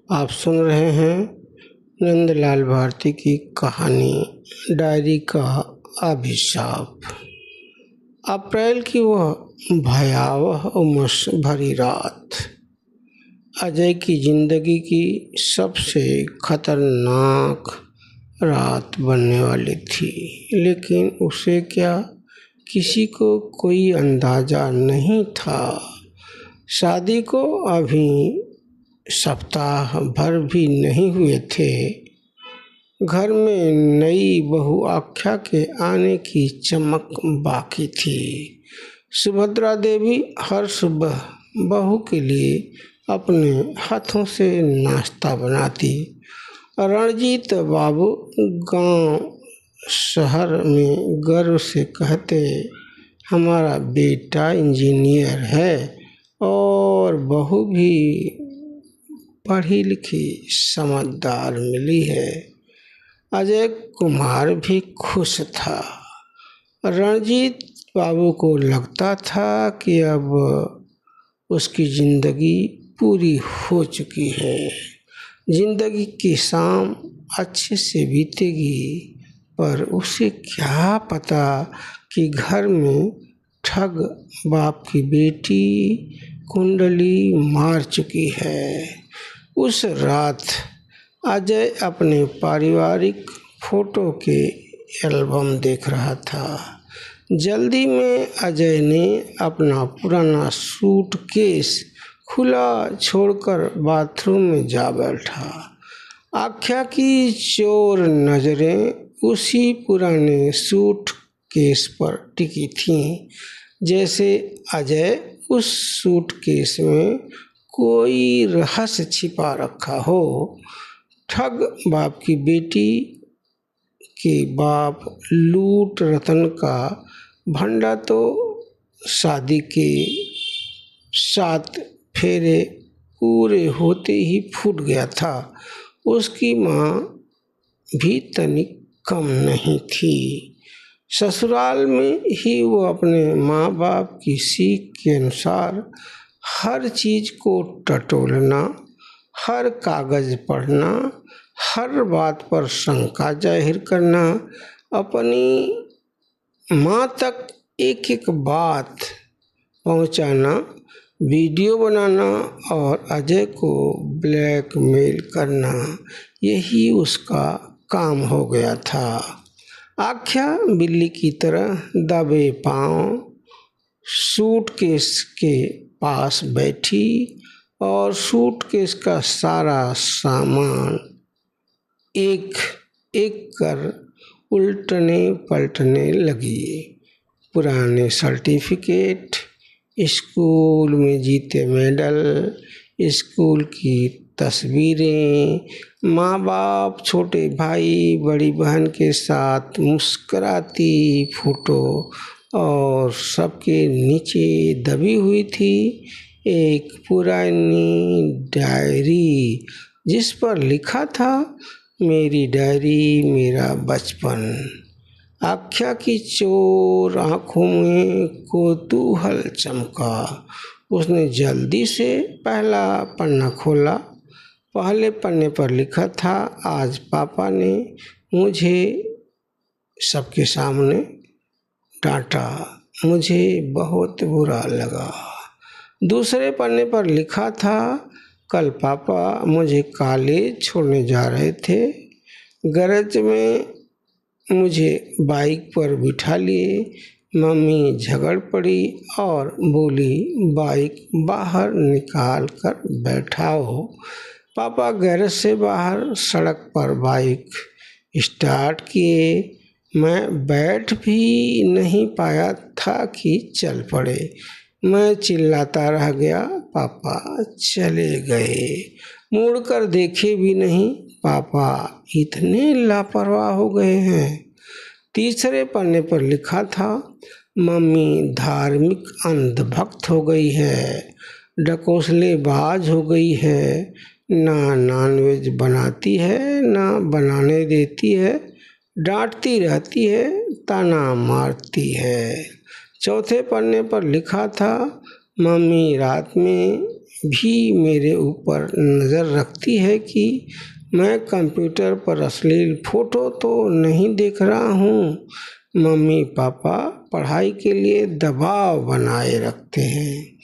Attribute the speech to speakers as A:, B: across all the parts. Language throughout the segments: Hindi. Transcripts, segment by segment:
A: आप सुन रहे हैं नंदलाल भारती की कहानी डायरी का अभिशाप। अप्रैल की वह भयावह उमस भरी रात अजय की जिंदगी की सबसे खतरनाक रात बनने वाली थी, लेकिन उसे क्या, किसी को कोई अंदाजा नहीं था। शादी को अभी सप्ताह भर भी नहीं हुए थे। घर में नई बहू आख्या के आने की चमक बाकी थी। सुभद्रा देवी हर सुबह बहू के लिए अपने हाथों से नाश्ता बनाती। रणजीत बाबू गांव शहर में गर्व से कहते, हमारा बेटा इंजीनियर है और बहू भी पढ़ी लिखी समझदार मिली है। अजय कुमार भी खुश था। रणजीत बाबू को लगता था कि अब उसकी जिंदगी पूरी हो चुकी है। जिंदगी की शाम अच्छे से बीतेगी, पर उसे क्या पता कि घर में ठग बाप की बेटी कुंडली मार चुकी है। उस रात अजय अपने पारिवारिक फोटो के एल्बम देख रहा था। जल्दी में अजय ने अपना पुराना सूटकेस खुला छोड़कर बाथरूम में जा बैठा। आख्या की चोर नजरें उसी पुराने सूटकेस पर टिकी थीं, जैसे अजय उस सूटकेस में कोई रहस्य छिपा रखा हो। ठग बाप की बेटी के बाप लूट रतन का भंडा तो शादी के 7 फेरे पूरे होते ही फूट गया था। उसकी माँ भी तनिक कम नहीं थी। ससुराल में ही वो अपने माँ बाप की सीख के अनुसार हर चीज को टटोलना, हर कागज पढ़ना, हर बात पर शंका जाहिर करना, अपनी माँ तक एक एक बात पहुंचाना, वीडियो बनाना और अजय को ब्लैकमेल करना, यही उसका काम हो गया था। आख्या बिल्ली की तरह दबे पांव सूटकेस के पास बैठी और सूटकेस का सारा सामान एक एक कर उल्टने पलटने लगी। पुराने सर्टिफिकेट, स्कूल में जीते मेडल, स्कूल की तस्वीरें, माँ बाप, छोटे भाई, बड़ी बहन के साथ मुस्कुराती फोटो, और सबके नीचे दबी हुई थी एक पुरानी डायरी, जिस पर लिखा था, मेरी डायरी मेरा बचपन। आख्या की चोर आंखों में कौतूहल चमका। उसने जल्दी से पहला पन्ना खोला। पहले पन्ने पर लिखा था, आज पापा ने मुझे सबके सामने डांटा, मुझे बहुत बुरा लगा। दूसरे पन्ने पर लिखा था, कल पापा मुझे कॉलेज छोड़ने जा रहे थे। गैरेज में मुझे बाइक पर बिठा लिए। मम्मी झगड़ पड़ी और बोली, बाइक बाहर निकाल कर बैठाओ। पापा गैरेज से बाहर सड़क पर बाइक स्टार्ट किए। मैं बैठ भी नहीं पाया था कि चल पड़े। मैं चिल्लाता रह गया, पापा चले गए। मुड़कर देखे भी नहीं, पापा इतने लापरवाह हो गए हैं। तीसरे पन्ने पर लिखा था, मम्मी धार्मिक अंधभक्त हो गई है, ढकोसलेबाज हो गई है, ना नॉनवेज बनाती है ना बनाने देती है, डांटती रहती है, ताना मारती है। चौथे पन्ने पर लिखा था, मम्मी रात में भी मेरे ऊपर नज़र रखती है कि मैं कंप्यूटर पर अश्लील फ़ोटो तो नहीं देख रहा हूँ। मम्मी पापा पढ़ाई के लिए दबाव बनाए रखते हैं।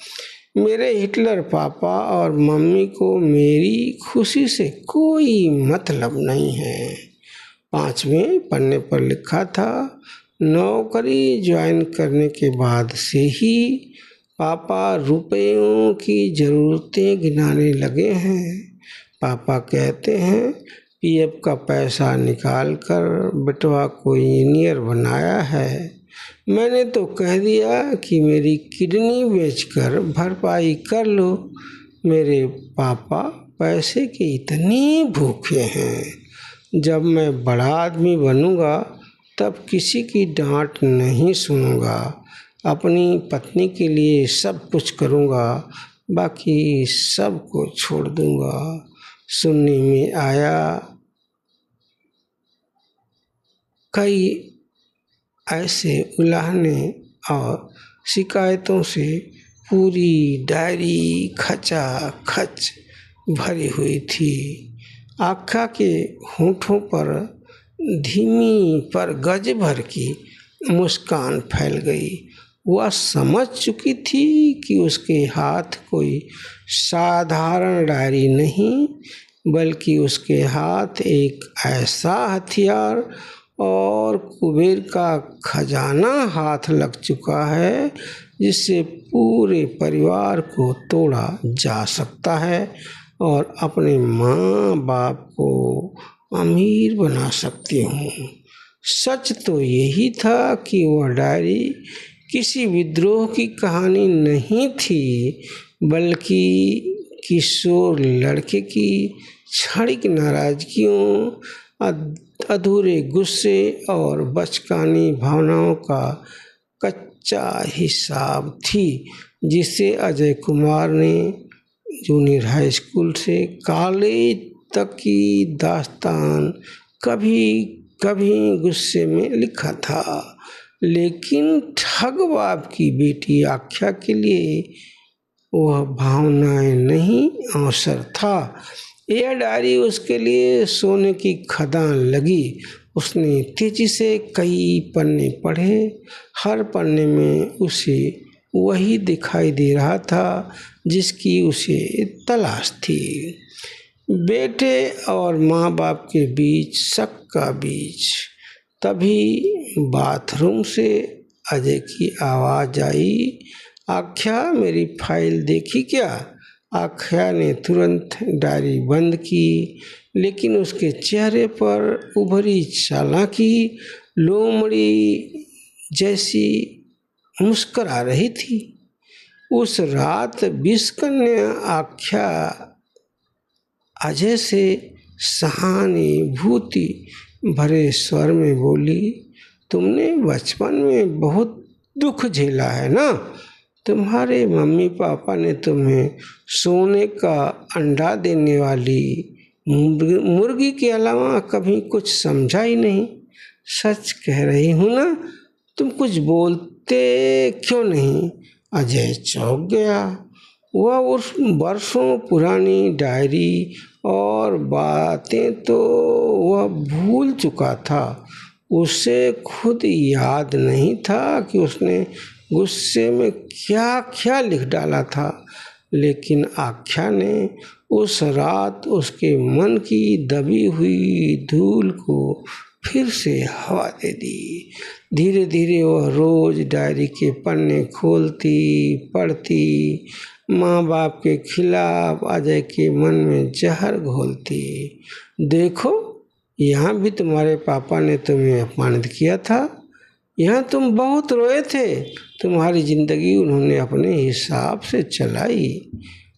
A: मेरे हिटलर पापा और मम्मी को मेरी खुशी से कोई मतलब नहीं है। 5वें पन्ने पर लिखा था, नौकरी ज्वाइन करने के बाद से ही पापा रुपयों की ज़रूरतें गिनाने लगे हैं। पापा कहते हैं पीएफ का पैसा निकाल कर बेटवा को इंजीनियर बनाया है। मैंने तो कह दिया कि मेरी किडनी बेचकर भरपाई कर लो। मेरे पापा पैसे के इतने भूखे हैं। जब मैं बड़ा आदमी बनूंगा तब किसी की डांट नहीं सुनूंगा। अपनी पत्नी के लिए सब कुछ करूंगा, बाकी सब को छोड़ दूंगा। सुनने में आया कई ऐसे उलाहने और शिकायतों से पूरी डायरी खचा खच भरी हुई थी। आख्या के होठों पर धीमी पर गज भर की मुस्कान फैल गई। वह समझ चुकी थी कि उसके हाथ कोई साधारण डायरी नहीं, बल्कि उसके हाथ एक ऐसा हथियार और कुबेर का खजाना हाथ लग चुका है जिससे पूरे परिवार को तोड़ा जा सकता है और अपने माँ बाप को अमीर बना सकती हूँ। सच तो यही था कि वह डायरी किसी विद्रोह की कहानी नहीं थी, बल्कि किशोर लड़के की क्षणिक नाराजगियों, अधूरे गुस्से और बचकानी भावनाओं का कच्चा हिसाब थी, जिसे अजय कुमार ने जूनियर हाई स्कूल से कॉलेज तक की दास्तान कभी कभी गुस्से में लिखा था। लेकिन ठग बाप की बेटी आख्या के लिए वह भावनाएं नहीं, अवसर था। यह डायरी उसके लिए सोने की खदान लगी। उसने तेजी से कई पन्ने पढ़े। हर पन्ने में उसे वही दिखाई दे रहा था जिसकी उसे तलाश थी। बेटे और माँ बाप के बीच शक का बीज। तभी बाथरूम से अजय की आवाज़ आई, आख्या मेरी फाइल देखी क्या? आख्या ने तुरंत डायरी बंद की, लेकिन उसके चेहरे पर उभरी चालाकी लोमड़ी जैसी मुस्कुरा रही थी। उस रात 20 कन्या आख्या अजय से सहानुभूति भरे स्वर में बोली, तुमने बचपन में बहुत दुख झेला है ना? तुम्हारे मम्मी पापा ने तुम्हें सोने का अंडा देने वाली मुर्गी के अलावा कभी कुछ समझा ही नहीं। सच कह रही हूँ ना? तुम कुछ बोलते क्यों नहीं? अजय चौंक गया। वह उस वर्षों पुरानी डायरी और बातें तो वह भूल चुका था। उसे खुद याद नहीं था कि उसने गुस्से में क्या क्या लिख डाला था, लेकिन आख्या ने उस रात उसके मन की दबी हुई धूल को फिर से हवा दे दी। धीरे धीरे वह रोज डायरी के पन्ने खोलती, पढ़ती, माँ बाप के खिलाफ अजय के मन में जहर घोलती। देखो, यहाँ भी तुम्हारे पापा ने तुम्हें अपमानित किया था। यहाँ तुम बहुत रोए थे। तुम्हारी जिंदगी उन्होंने अपने हिसाब से चलाई।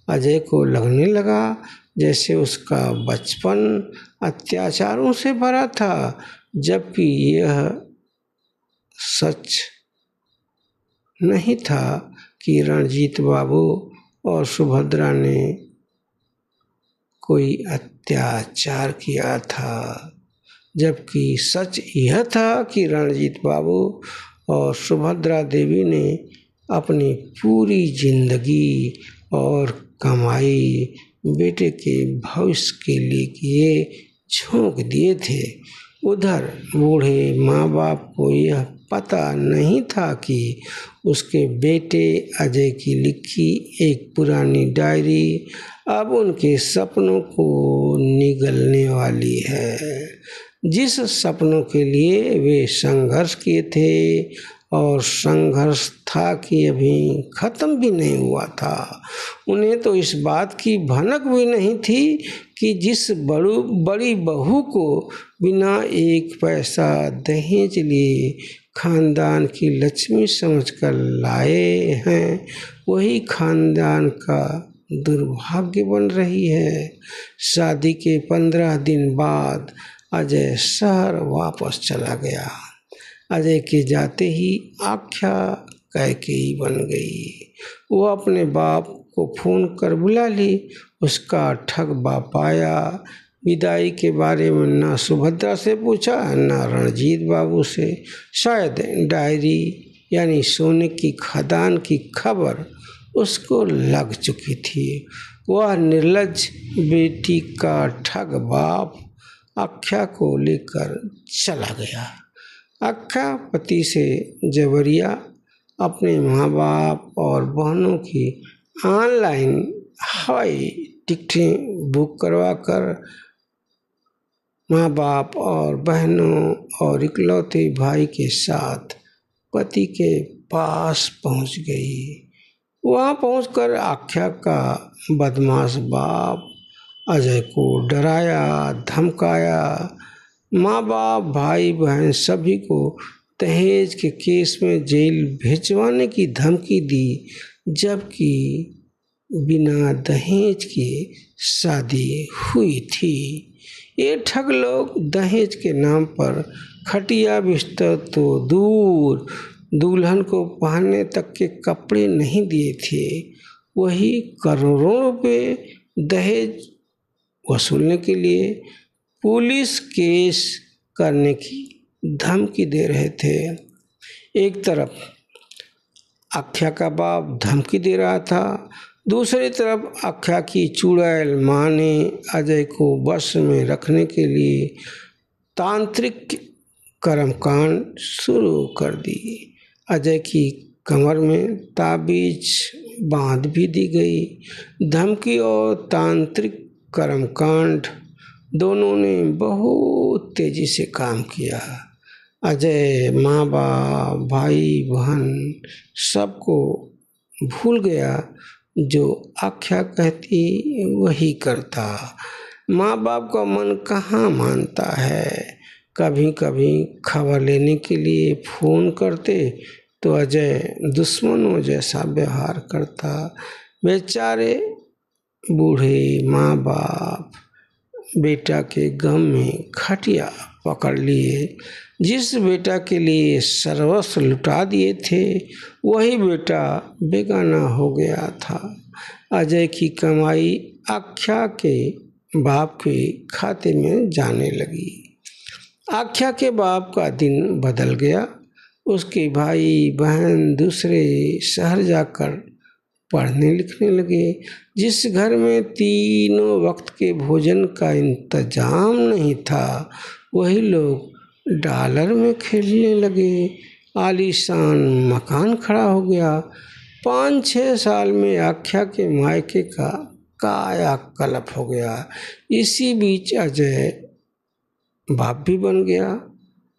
A: अजय को लगने लगा जैसे उसका बचपन अत्याचारों से भरा था, जबकि यह सच नहीं था कि रणजीत बाबू और सुभद्रा ने कोई अत्याचार किया था। जबकि सच यह था कि रणजीत बाबू और सुभद्रा देवी ने अपनी पूरी जिंदगी और कमाई बेटे के भविष्य के लिए झोंक दिए थे। उधर बूढ़े माँ बाप को यह पता नहीं था कि उसके बेटे अजय की लिखी एक पुरानी डायरी अब उनके सपनों को निगलने वाली है। जिस सपनों के लिए वे संघर्ष किए थे और संघर्ष था कि अभी खत्म भी नहीं हुआ था। उन्हें तो इस बात की भनक भी नहीं थी कि जिस बड़ी बहू को बिना एक पैसा दहेज लिए खानदान की लक्ष्मी समझकर लाए हैं, वही खानदान का दुर्भाग्य बन रही है। शादी के 15 दिन बाद अजय शहर वापस चला गया। अजय के जाते ही आख्या कैकेयी बन गई। वो अपने बाप को फोन कर बुला ली। उसका ठग बाप आया। विदाई के बारे में ना सुभद्रा से पूछा ना रणजीत बाबू से। शायद डायरी यानी सोने की खदान की खबर उसको लग चुकी थी। वह निर्लज्ज बेटी का ठग बाप आख्या को लेकर चला गया। आख्या पति से जबरिया अपने माँ बाप और बहनों की ऑनलाइन हवाई टिकटें बुक करवा कर माँ बाप और बहनों और इकलौते भाई के साथ पति के पास पहुँच गई। वहाँ पहुंचकर आख्या का बदमाश बाप अजय को डराया, धमकाया। माँ बाप भाई बहन सभी को दहेज के केस में जेल भिजवाने की धमकी दी, जबकि बिना दहेज के शादी हुई थी। ये ठग लोग दहेज के नाम पर खटिया बिस्तर तो दूर, दुल्हन को पहनने तक के कपड़े नहीं दिए थे, वही करोड़ों रुपए दहेज वसूलने के लिए पुलिस केस करने की धमकी दे रहे थे। एक तरफ आख्या का बाप धमकी दे रहा था, दूसरी तरफ आख्या की चुड़ैल माँ ने अजय को वश में रखने के लिए तांत्रिक कर्मकांड शुरू कर दी। अजय की कमर में ताबीज बांध भी दी गई। धमकी और तांत्रिक कर्मकांड दोनों ने बहुत तेजी से काम किया। अजय माँ बाप भाई बहन सबको भूल गया। जो आख्या कहती वही करता। माँ बाप का मन कहाँ मानता है। कभी कभी खबर लेने के लिए फ़ोन करते तो अजय दुश्मनों जैसा व्यवहार करता। बेचारे बूढ़े माँ बाप बेटा के गम में खटिया पकड़ लिए। जिस बेटा के लिए सर्वस्व लुटा दिए थे, वही बेटा बेगाना हो गया था। अजय की कमाई आख्या के बाप के खाते में जाने लगी। आख्या के बाप का दिन बदल गया। उसके भाई बहन दूसरे शहर जाकर पढ़ने लिखने लगे। जिस घर में तीनों वक्त के भोजन का इंतजाम नहीं था, वही लोग डॉलर में खेलने लगे। आलीशान मकान खड़ा हो गया। 5-6 साल में आख्या के मायके का कायाकल्प हो गया। इसी बीच अजय बाप भी बन गया,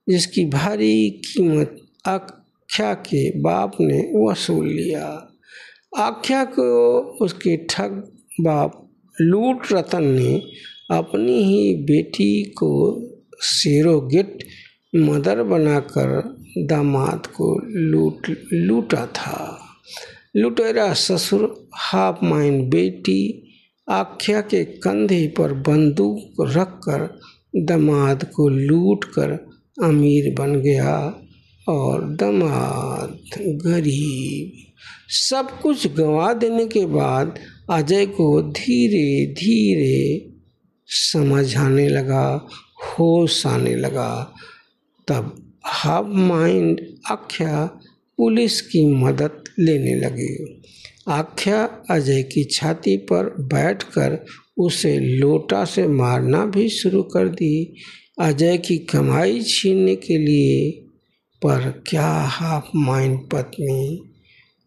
A: जिसकी भारी कीमत आख्या के बाप ने वसूल लिया। आख्या को उसके ठग बाप लूट रतन ने अपनी ही बेटी को सेरोगेट मदर बनाकर दामाद को लूटा था। लुटेरा ससुर हाफ माइन बेटी आख्या के कंधे पर बंदूक रखकर दामाद को लूटकर अमीर बन गया और दामाद गरीब। सब कुछ गंवा देने के बाद अजय को धीरे धीरे समझ आने लगा, होश आने लगा। तब हाफ माइंड आख्या पुलिस की मदद लेने लगी। आख्या अजय की छाती पर बैठकर उसे लोटा से मारना भी शुरू कर दी। अजय की कमाई छीनने के लिए पर क्या हाफ माइंड पत्नी।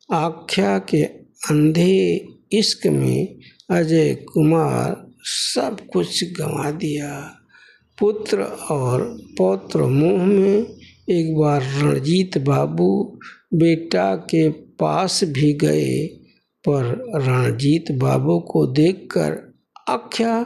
A: आख्या के अंधे इश्क में अजय कुमार सब कुछ गंवा दिया। पुत्र और पौत्र मुँह में एक बार रणजीत बाबू बेटा के पास भी गए, पर रणजीत बाबू को देखकर आख्या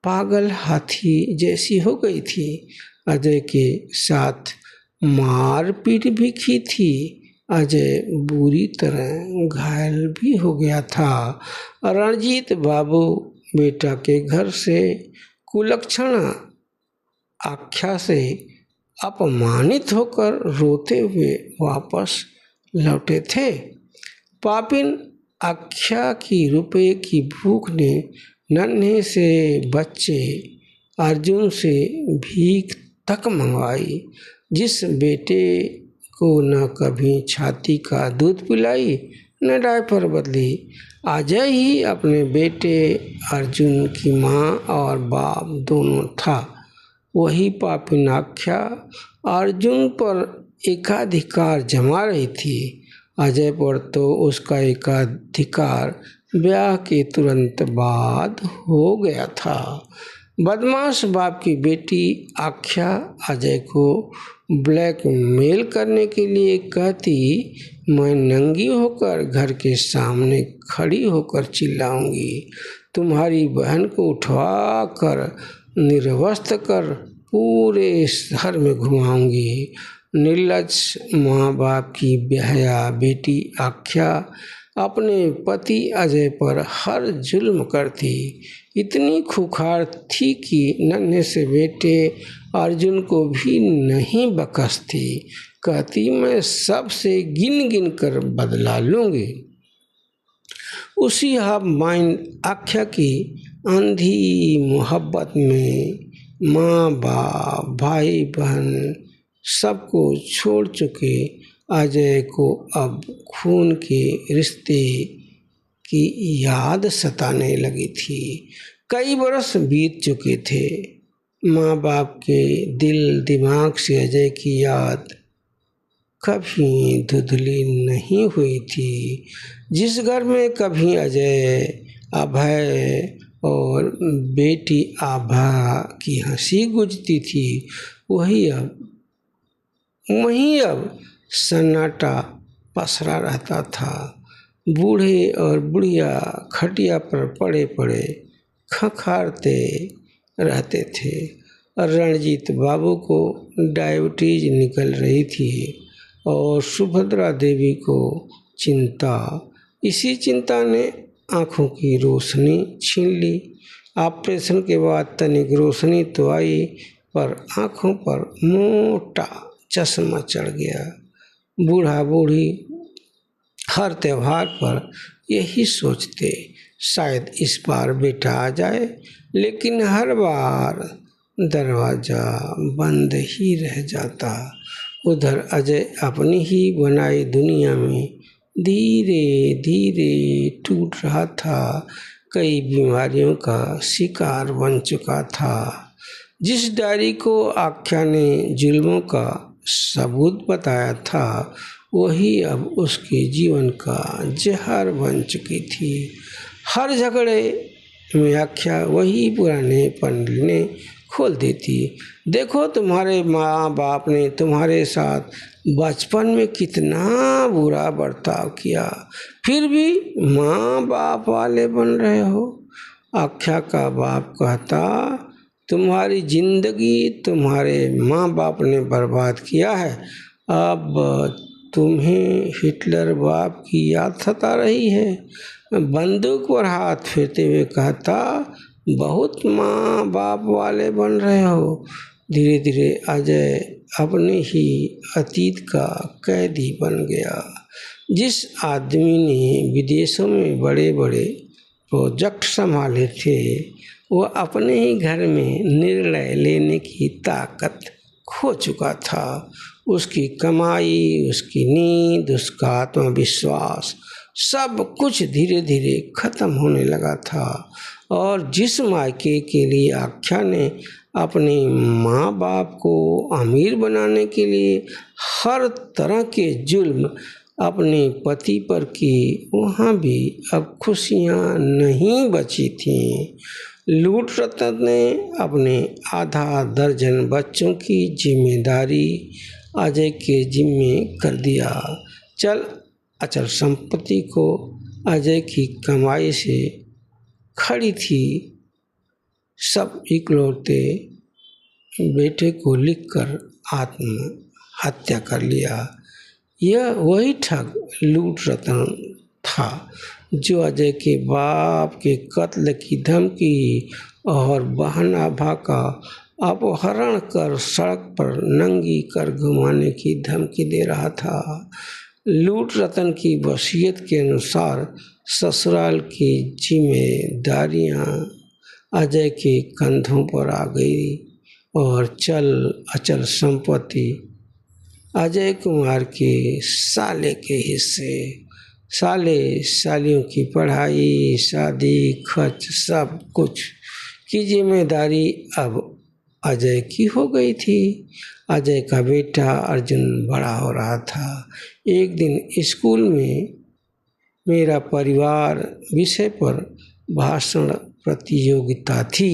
A: पागल हाथी जैसी हो गई थी। अजय के साथ मारपीट भी की थी। अजय बुरी तरह घायल भी हो गया था। रणजीत बाबू बेटा के घर से कुलक्षण आख्या से अपमानित होकर रोते हुए वापस लौटे थे। पापिन आख्या की रुपए की भूख ने नन्हे से बच्चे अर्जुन से भीख तक मंगवाई। जिस बेटे को न कभी छाती का दूध पिलाई न डायपर बदली, अजय ही अपने बेटे अर्जुन की माँ और बाप दोनों था। वही पापिन आख्या अर्जुन पर एकाधिकार जमा रही थी। अजय पर तो उसका एकाधिकार ब्याह के तुरंत बाद हो गया था। बदमाश बाप की बेटी आख्या अजय को ब्लैकमेल करने के लिए कहती, मैं नंगी होकर घर के सामने खड़ी होकर चिल्लाऊंगी, तुम्हारी बहन को उठवा कर निर्वस्त्र कर पूरे शहर में घुमाऊंगी। निर्लज्ज माँ बाप की बेहया बेटी आख्या अपने पति अजय पर हर जुल्म करती। इतनी खूंखार थी कि नन्हे से बेटे अर्जुन को भी नहीं बख्शती। कहती, मैं सबसे गिन गिन कर बदला लूँगी। उसी हाफ माइंड आख्या की अंधी मोहब्बत में माँ बाप भाई बहन सबको छोड़ चुके अजय को अब खून के रिश्ते की याद सताने लगी थी। कई बरस बीत चुके थे। माँ बाप के दिल दिमाग से अजय की याद कभी धुंधली नहीं हुई थी। जिस घर में कभी अजय, अभय और बेटी आभा की हंसी गूंजती थी, वहीं अब सन्नाटा पसरा रहता था। बूढ़े और बुढ़िया खटिया पर पड़े पड़े खखारते रहते थे। रणजीत बाबू को डायबिटीज निकल रही थी और सुभद्रा देवी को चिंता। इसी चिंता ने आँखों की रोशनी छीन ली। ऑपरेशन के बाद तनिक रोशनी तो आई, पर आँखों पर मोटा चश्मा चढ़ गया। बूढ़ा बूढ़ी हर त्योहार पर यही सोचते, शायद इस बार बेटा आ जाए, लेकिन हर बार दरवाज़ा बंद ही रह जाता। उधर अजय अपनी ही बनाई दुनिया में धीरे धीरे टूट रहा था। कई बीमारियों का शिकार बन चुका था। जिस डायरी को आख्या ने जुल्मों का सबूत बताया था, वही अब उसके जीवन का जहर बन चुकी थी। हर झगड़े में आख्या वही पुराने पन्ने खोल देती। देखो, तुम्हारे माँ बाप ने तुम्हारे साथ बचपन में कितना बुरा बर्ताव किया, फिर भी माँ बाप वाले बन रहे हो। आख्या का बाप कहता, तुम्हारी जिंदगी तुम्हारे माँ बाप ने बर्बाद किया है। अब तुम्हें हिटलर बाप की याद सता रही है। बंदूक पर हाथ फेरते हुए कहता, बहुत माँ बाप वाले बन रहे हो। धीरे धीरे अजय अपने ही अतीत का कैदी बन गया। जिस आदमी ने विदेशों में बड़े बड़े प्रोजेक्ट संभाले थे, वह अपने ही घर में निर्णय लेने की ताकत खो चुका था। उसकी कमाई, उसकी नींद, उसका आत्मविश्वास सब कुछ धीरे धीरे खत्म होने लगा था। और जिस मायके के लिए आख्या ने अपने माँ बाप को अमीर बनाने के लिए हर तरह के जुल्म अपने पति पर किए, वहाँ भी अब खुशियाँ नहीं बची थीं। लूट रतन ने अपने आधा दर्जन बच्चों की जिम्मेदारी अजय के जिम्मे कर दिया। चल अचल संपत्ति को अजय की कमाई से खड़ी थी। सब इकलौते बेटे को लिखकर आत्महत्या कर लिया। यह वही ठग लूट रतन था जो अजय के बाप के कत्ल की धमकी और बहन आभा का अपहरण कर सड़क पर नंगी कर घुमाने की धमकी दे रहा था। लूट रतन की वसीयत के अनुसार ससुराल की जिम्मेदारियां अजय के कंधों पर आ गई और चल अचल संपत्ति अजय कुमार के साले के हिस्से। साले सालियों की पढ़ाई, शादी, खर्च, सब कुछ की जिम्मेदारी अब अजय की हो गई थी। अजय का बेटा अर्जुन बड़ा हो रहा था। एक दिन स्कूल में मेरा परिवार विषय पर भाषण प्रतियोगिता थी।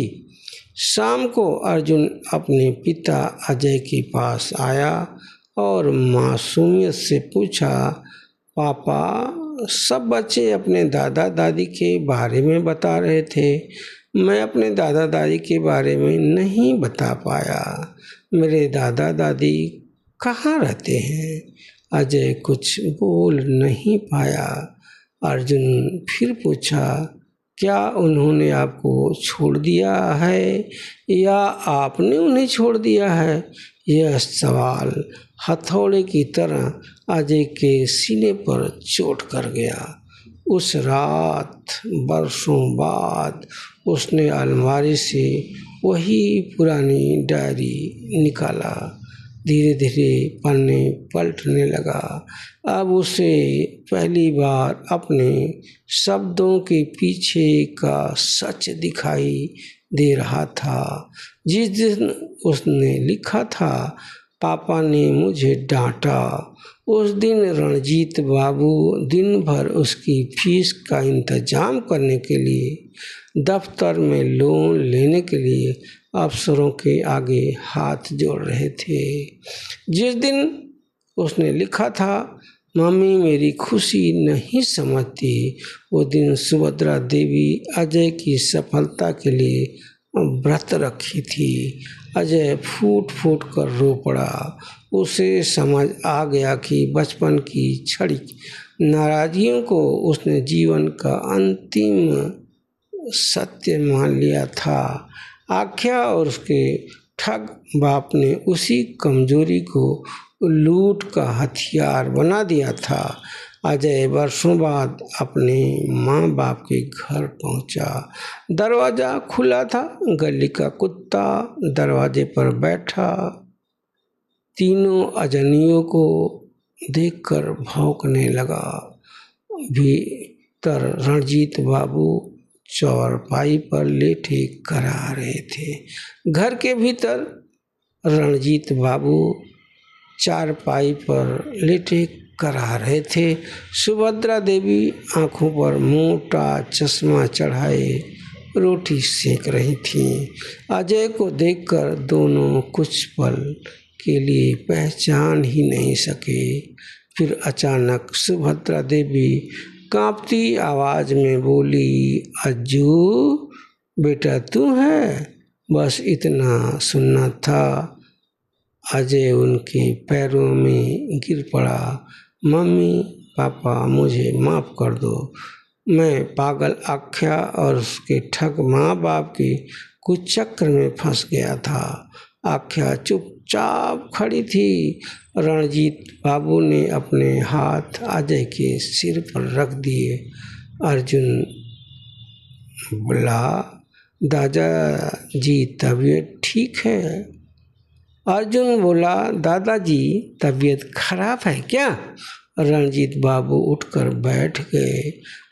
A: शाम को अर्जुन अपने पिता अजय के पास आया और मासूमियत से पूछा, पापा, सब बच्चे अपने दादा दादी के बारे में बता रहे थे, मैं अपने दादा दादी के बारे में नहीं बता पाया। मेरे दादा दादी कहाँ रहते हैं? अजय कुछ बोल नहीं पाया। अर्जुन फिर पूछा, क्या उन्होंने आपको छोड़ दिया है या आपने उन्हें छोड़ दिया है? यह सवाल हथौड़े की तरह अजय के सीने पर चोट कर गया। उस रात बरसों बाद उसने अलमारी से वही पुरानी डायरी निकाला। धीरे धीरे पन्ने पलटने लगा। अब उसे पहली बार अपने शब्दों के पीछे का सच दिखाई दे रहा था। जिस दिन उसने लिखा था, पापा ने मुझे डांटा, उस दिन रणजीत बाबू दिन भर उसकी फीस का इंतजाम करने के लिए दफ्तर में लोन लेने के लिए अफसरों के आगे हाथ जोड़ रहे थे। जिस दिन उसने लिखा था, मम्मी मेरी खुशी नहीं समझती, वो दिन सुभद्रा देवी अजय की सफलता के लिए व्रत रखी थी। अजय फूट फूट कर रो पड़ा। उसे समझ आ गया कि बचपन की क्षणिक नाराजगियों को उसने जीवन का अंतिम सत्य मान लिया था। आख्या और उसके ठग बाप ने उसी कमजोरी को लूट का हथियार बना दिया था। अजय वर्षों बाद अपने माँ बाप के घर पहुंचा। दरवाज़ा खुला था। गली का कुत्ता दरवाजे पर बैठा तीनों अजनियों को देखकर भौंकने लगा। भीतर रणजीत बाबू चौपाई पर लेटे करा रहे थे। घर के भीतर रणजीत बाबू चारपाई पर लेटे करा रहे थे। सुभद्रा देवी आंखों पर मोटा चश्मा चढ़ाए रोटी सेक रही थीं। अजय को देखकर दोनों कुछ पल के लिए पहचान ही नहीं सके। फिर अचानक सुभद्रा देवी कांपती आवाज में बोली, अज्जू बेटा तू है? बस इतना सुनना था। अजय उनके पैरों में गिर पड़ा। मम्मी पापा मुझे माफ़ कर दो, मैं पागल आख्या और उसके ठग माँ बाप के कुचक्र में फंस गया था। आख्या चुपचाप खड़ी थी। रणजीत बाबू ने अपने हाथ अजय के सिर पर रख दिए। अर्जुन बोला, दादाजी तबीयत ठीक है? अर्जुन बोला, दादाजी तबीयत खराब है क्या? रणजीत बाबू उठकर बैठ गए।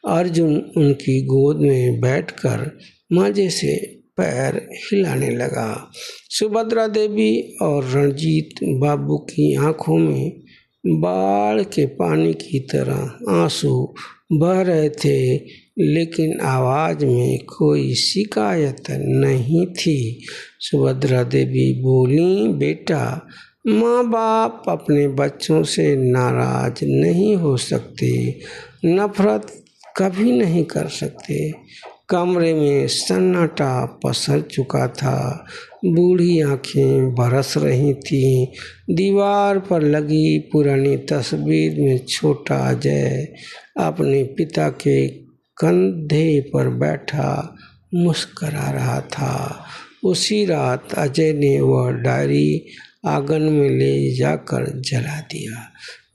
A: अर्जुन उनकी गोद में बैठकर मजे से पैर हिलाने लगा। सुभद्रा देवी और रणजीत बाबू की आंखों में बाढ़ के पानी की तरह आंसू बह रहे थे, लेकिन आवाज में कोई शिकायत नहीं थी। सुभद्रा देवी बोली, बेटा, माँ बाप अपने बच्चों से नाराज नहीं हो सकते, नफरत कभी नहीं कर सकते। कमरे में सन्नाटा पसर चुका था। बूढ़ी आंखें बरस रही थीं। दीवार पर लगी पुरानी तस्वीर में छोटा अजय अपने पिता के कंधे पर बैठा मुस्करा रहा था। उसी रात अजय ने वह डायरी आंगन में ले जाकर जला दिया।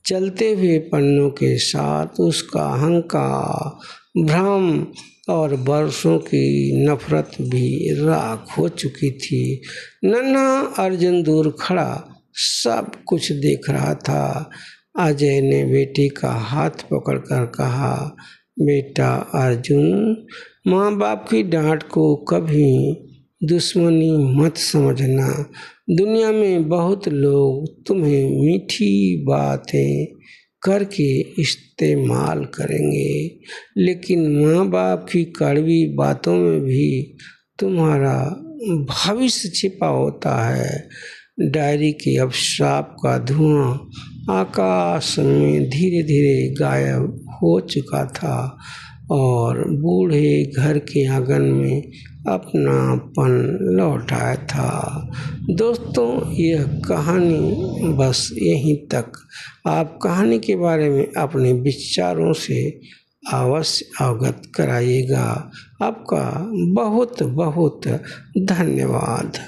A: चलते हुए पन्नों के साथ उसका अहंकार, भ्रम और बरसों की नफरत भी राख हो चुकी थी। नन्हा अर्जुन दूर खड़ा सब कुछ देख रहा था। अजय ने बेटे का हाथ पकड़कर कहा, बेटा अर्जुन, माँ बाप की डांट को कभी दुश्मनी मत समझना। दुनिया में बहुत लोग तुम्हें मीठी बातें करके इस्तेमाल करेंगे, लेकिन माँ बाप की कड़वी बातों में भी तुम्हारा भविष्य छिपा होता है। डायरी के अभिशाप का धुआं आकाश में धीरे धीरे गायब हो चुका था और बूढ़े घर के आंगन में अपनापन लौट आया था। दोस्तों, यह कहानी बस यहीं तक। आप कहानी के बारे में अपने विचारों से अवश्य अवगत कराइएगा। आपका बहुत बहुत धन्यवाद।